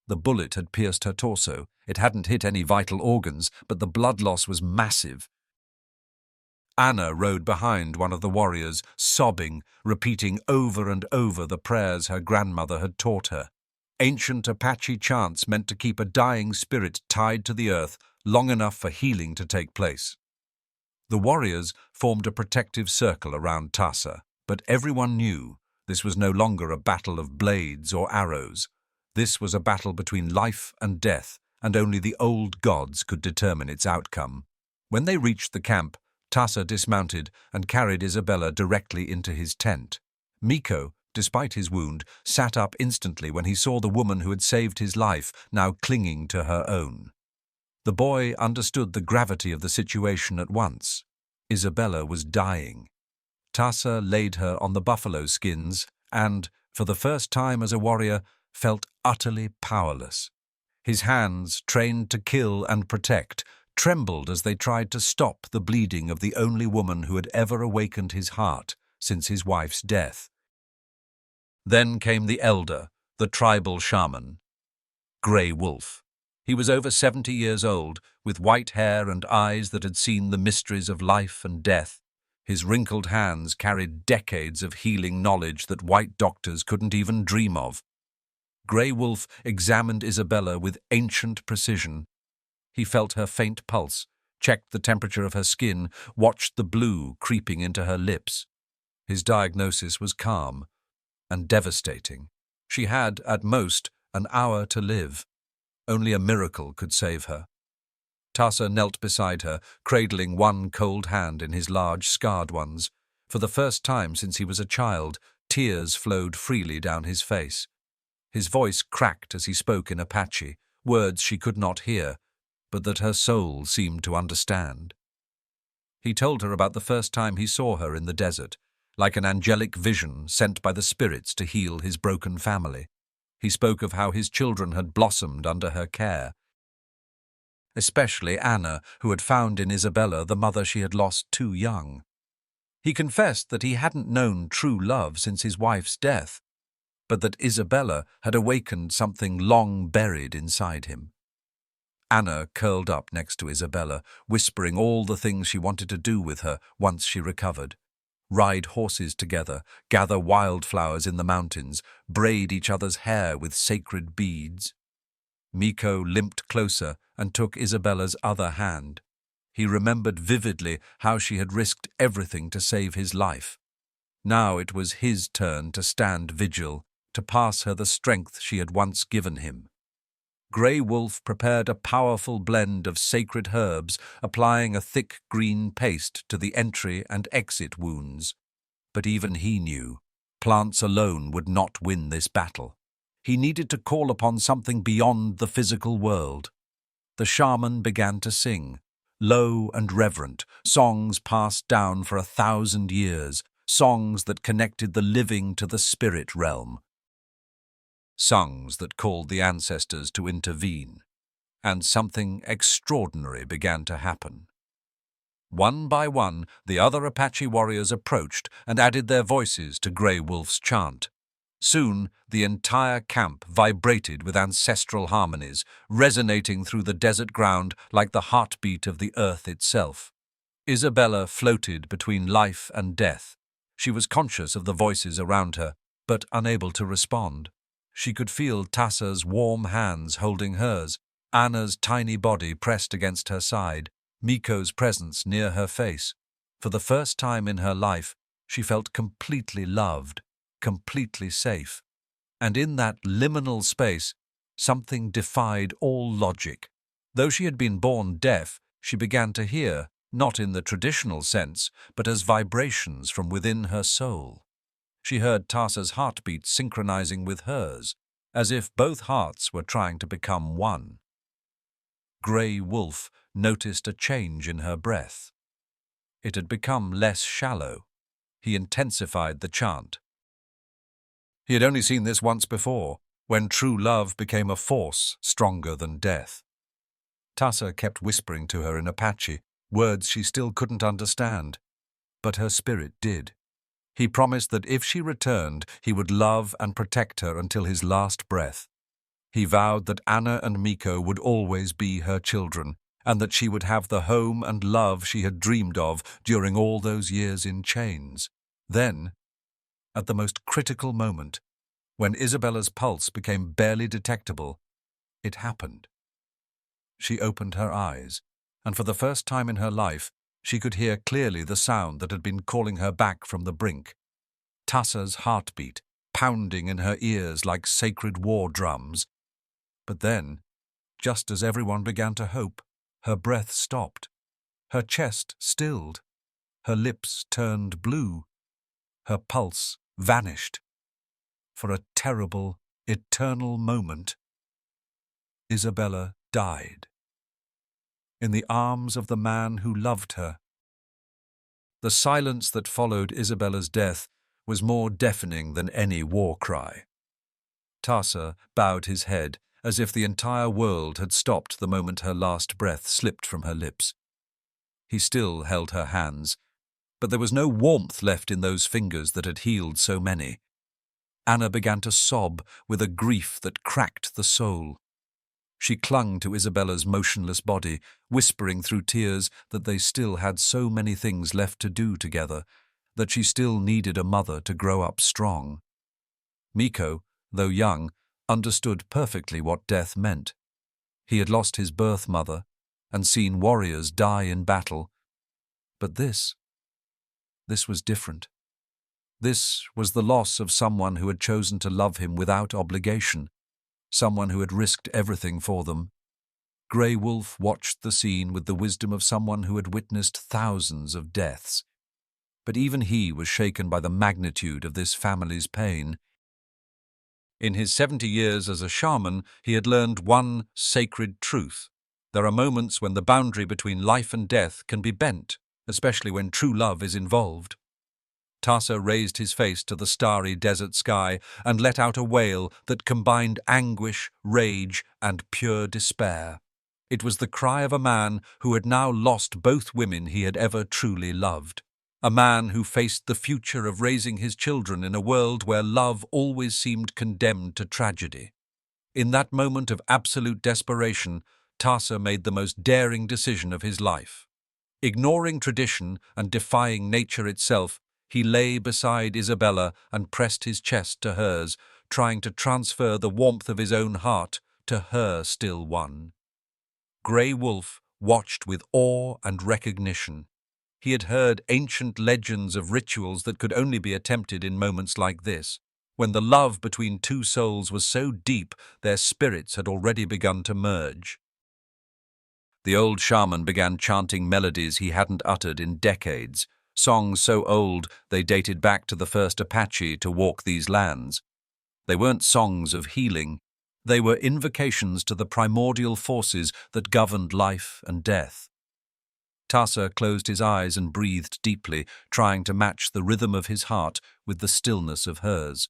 The bullet had pierced her torso. It hadn't hit any vital organs, but the blood loss was massive. Anna rode behind one of the warriors, sobbing, repeating over and over the prayers her grandmother had taught her. Ancient Apache chants meant to keep a dying spirit tied to the earth long enough for healing to take place. The warriors formed a protective circle around Tasa, but everyone knew this was no longer a battle of blades or arrows. This was a battle between life and death, and only the old gods could determine its outcome. When they reached the camp, Tasa dismounted and carried Isabella directly into his tent. Miko, despite his wound, sat up instantly when he saw the woman who had saved his life now clinging to her own. The boy understood the gravity of the situation at once. Isabella was dying. Tasa laid her on the buffalo skins and, for the first time as a warrior, felt utterly powerless. His hands, trained to kill and protect, trembled as they tried to stop the bleeding of the only woman who had ever awakened his heart since his wife's death. Then came the elder, the tribal shaman, Grey Wolf. He was over 70 years old, with white hair and eyes that had seen the mysteries of life and death. His wrinkled hands carried decades of healing knowledge that white doctors couldn't even dream of. Grey Wolf examined Isabella with ancient precision. He felt her faint pulse, checked the temperature of her skin, watched the blue creeping into her lips. His diagnosis was calm and devastating. She had, at most, an hour to live. Only a miracle could save her. Tasa knelt beside her, cradling one cold hand in his large, scarred ones. For the first time since he was a child, tears flowed freely down his face. His voice cracked as he spoke in Apache, words she could not hear, but that her soul seemed to understand. He told her about the first time he saw her in the desert, like an angelic vision sent by the spirits to heal his broken family. He spoke of how his children had blossomed under her care, especially Anna, who had found in Isabella the mother she had lost too young. He confessed that he hadn't known true love since his wife's death, but that Isabella had awakened something long buried inside him. Anna curled up next to Isabella, whispering all the things she wanted to do with her once she recovered. Ride horses together, gather wildflowers in the mountains, braid each other's hair with sacred beads. Miko limped closer and took Isabella's other hand. He remembered vividly how she had risked everything to save his life. Now it was his turn to stand vigil, to pass her the strength she had once given him. Grey Wolf prepared a powerful blend of sacred herbs, applying a thick green paste to the entry and exit wounds. But even he knew, plants alone would not win this battle. He needed to call upon something beyond the physical world. The shaman began to sing, low and reverent, songs passed down for 1,000 years, songs that connected the living to the spirit realm. Songs that called the ancestors to intervene, and something extraordinary began to happen. One by one, the other Apache warriors approached and added their voices to Grey Wolf's chant. Soon, the entire camp vibrated with ancestral harmonies, resonating through the desert ground like the heartbeat of the earth itself. Isabella floated between life and death. She was conscious of the voices around her, but unable to respond. She could feel Tasa's warm hands holding hers, Anna's tiny body pressed against her side, Miko's presence near her face. For the first time in her life, she felt completely loved, completely safe. And in that liminal space, something defied all logic. Though she had been born deaf, she began to hear, not in the traditional sense, but as vibrations from within her soul. She heard Tasa's heartbeat synchronizing with hers, as if both hearts were trying to become one. Grey Wolf noticed a change in her breath. It had become less shallow. He intensified the chant. He had only seen this once before, when true love became a force stronger than death. Tasa kept whispering to her in Apache, words she still couldn't understand, but her spirit did. He promised that if she returned, he would love and protect her until his last breath. He vowed that Anna and Miko would always be her children, and that she would have the home and love she had dreamed of during all those years in chains. Then, at the most critical moment, when Isabella's pulse became barely detectable, it happened. She opened her eyes, and for the first time in her life, she could hear clearly the sound that had been calling her back from the brink. Tassa's heartbeat, pounding in her ears like sacred war drums. But then, just as everyone began to hope, her breath stopped, her chest stilled, her lips turned blue, her pulse vanished. For a terrible, eternal moment, Isabella died. In the arms of the man who loved her. The silence that followed Isabella's death was more deafening than any war cry. Tassa bowed his head, as if the entire world had stopped the moment her last breath slipped from her lips. He still held her hands, but there was no warmth left in those fingers that had healed so many. Anna began to sob with a grief that cracked the soul. She clung to Isabella's motionless body, whispering through tears that they still had so many things left to do together, that she still needed a mother to grow up strong. Miko, though young, understood perfectly what death meant. He had lost his birth mother and seen warriors die in battle. But this was different. This was the loss of someone who had chosen to love him without obligation, someone who had risked everything for them. Grey Wolf watched the scene with the wisdom of someone who had witnessed thousands of deaths. But even he was shaken by the magnitude of this family's pain. In his 70 years as a shaman, he had learned one sacred truth. There are moments when the boundary between life and death can be bent, especially when true love is involved. Tassa raised his face to the starry desert sky and let out a wail that combined anguish, rage, and pure despair. It was the cry of a man who had now lost both women he had ever truly loved. A man who faced the future of raising his children in a world where love always seemed condemned to tragedy. In that moment of absolute desperation, Tassa made the most daring decision of his life. Ignoring tradition and defying nature itself, he lay beside Isabella and pressed his chest to hers, trying to transfer the warmth of his own heart to her still one. Grey Wolf watched with awe and recognition. He had heard ancient legends of rituals that could only be attempted in moments like this, when the love between two souls was so deep their spirits had already begun to merge. The old shaman began chanting melodies he hadn't uttered in decades, songs so old they dated back to the first Apache to walk these lands. They weren't songs of healing, they were invocations to the primordial forces that governed life and death. Tassa closed his eyes and breathed deeply, trying to match the rhythm of his heart with the stillness of hers.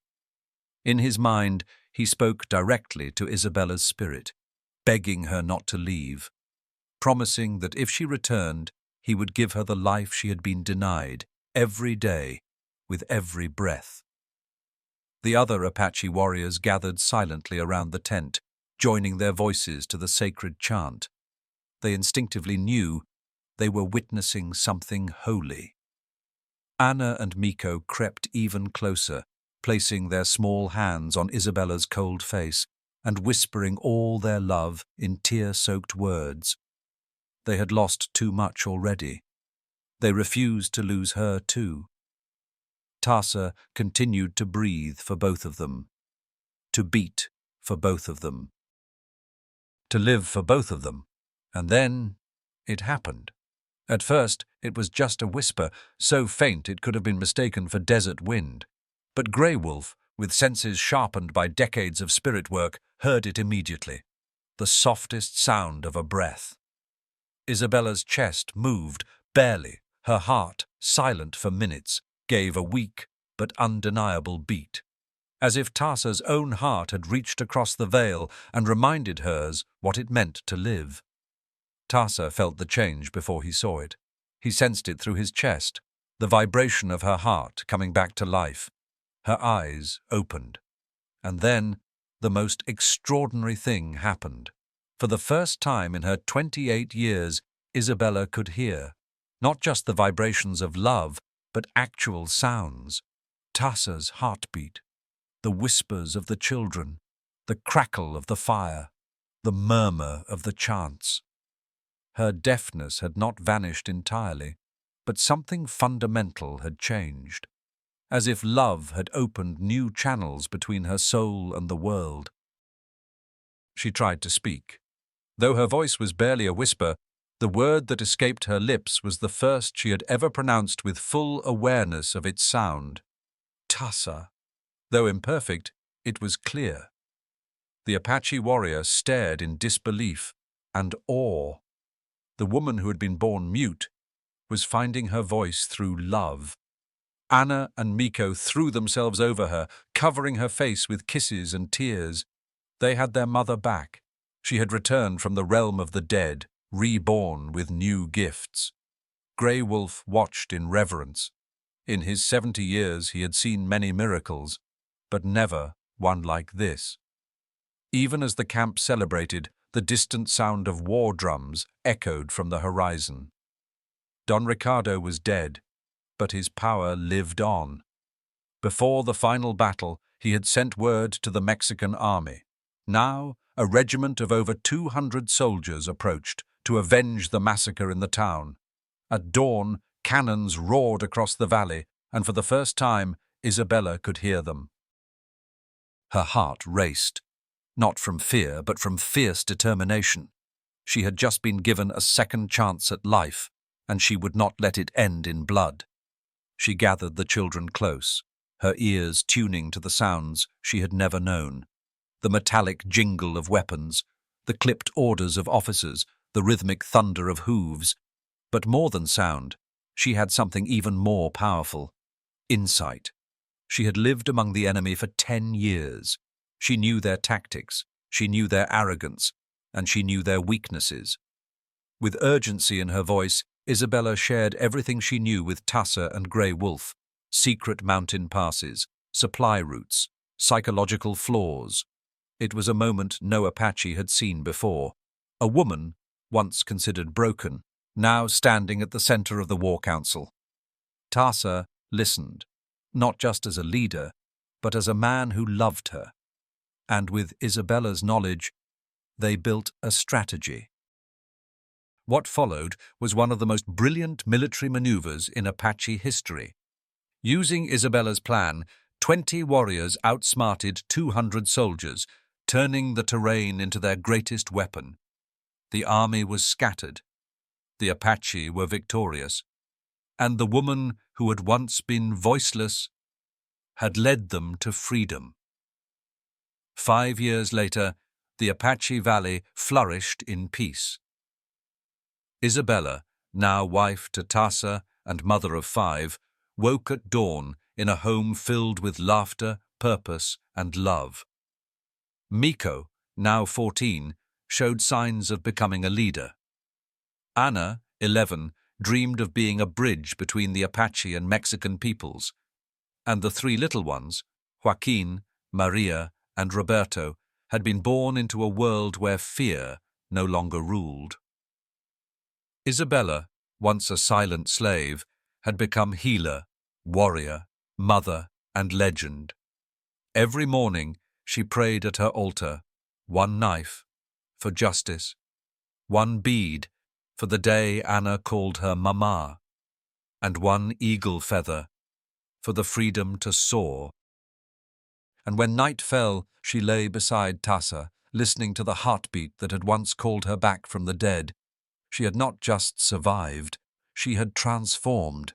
In his mind, he spoke directly to Isabella's spirit, begging her not to leave, promising that if she returned, he would give her the life she had been denied, every day, with every breath. The other Apache warriors gathered silently around the tent, joining their voices to the sacred chant. They instinctively knew they were witnessing something holy. Anna and Miko crept even closer, placing their small hands on Isabella's cold face and whispering all their love in tear-soaked words. They had lost too much already. They refused to lose her too. Tassa continued to breathe for both of them, to beat for both of them, to live for both of them. And then it happened. At first, it was just a whisper, so faint it could have been mistaken for desert wind. But Grey Wolf, with senses sharpened by decades of spirit work, heard it immediately. The softest sound of a breath. Isabella's chest moved, barely. Her heart, silent for minutes, gave a weak but undeniable beat, as if Tassa's own heart had reached across the veil and reminded hers what it meant to live. Tassa felt the change before he saw it. He sensed it through his chest, the vibration of her heart coming back to life. Her eyes opened. And then the most extraordinary thing happened. For the first time in her 28 years, Isabella could hear, not just the vibrations of love, but actual sounds. Tassa's heartbeat, the whispers of the children, the crackle of the fire, the murmur of the chants. Her deafness had not vanished entirely, but something fundamental had changed, as if love had opened new channels between her soul and the world. She tried to speak. Though her voice was barely a whisper, the word that escaped her lips was the first she had ever pronounced with full awareness of its sound. Tassa. Though imperfect, it was clear. The Apache warrior stared in disbelief and awe. The woman who had been born mute was finding her voice through love. Anna and Miko threw themselves over her, covering her face with kisses and tears. They had their mother back. She had returned from the realm of the dead, reborn with new gifts. Grey Wolf watched in reverence. In his 70 years he had seen many miracles, but never one like this. Even as the camp celebrated, the distant sound of war drums echoed from the horizon. Don Ricardo was dead, but his power lived on. Before the final battle, he had sent word to the Mexican army. Now, a regiment of over 200 soldiers approached to avenge the massacre in the town. At dawn, cannons roared across the valley, and for the first time, Isabella could hear them. Her heart raced, not from fear, but from fierce determination. She had just been given a second chance at life, and she would not let it end in blood. She gathered the children close, her ears tuning to the sounds she had never known. The metallic jingle of weapons, the clipped orders of officers, the rhythmic thunder of hooves. But more than sound, she had something even more powerful: insight. She had lived among the enemy for 10 years. She knew their tactics, she knew their arrogance, and she knew their weaknesses. With urgency in her voice, Isabella shared everything she knew with Tassa and Grey Wolf: secret mountain passes, supply routes, psychological flaws. It was a moment no Apache had seen before. A woman, once considered broken, now standing at the center of the war council. Tassa listened, not just as a leader, but as a man who loved her. And with Isabella's knowledge, they built a strategy. What followed was one of the most brilliant military maneuvers in Apache history. Using Isabella's plan, 20 warriors outsmarted 200 soldiers, turning the terrain into their greatest weapon. The army was scattered. The Apache were victorious. And the woman who had once been voiceless had led them to freedom. 5 years later, the Apache Valley flourished in peace. Isabella, now wife to Tassa and mother of 5, woke at dawn in a home filled with laughter, purpose, and love. Miko, now 14, showed signs of becoming a leader. Anna, 11, dreamed of being a bridge between the Apache and Mexican peoples. And the 3 little ones, Joaquin, Maria, and Roberto, had been born into a world where fear no longer ruled. Isabella, once a silent slave, had become healer, warrior, mother, and legend. Every morning she prayed at her altar, 1 knife for justice, 1 bead for the day Anna called her Mama, and 1 eagle feather for the freedom to soar. And when night fell, she lay beside Tassa, listening to the heartbeat that had once called her back from the dead. She had not just survived, she had transformed.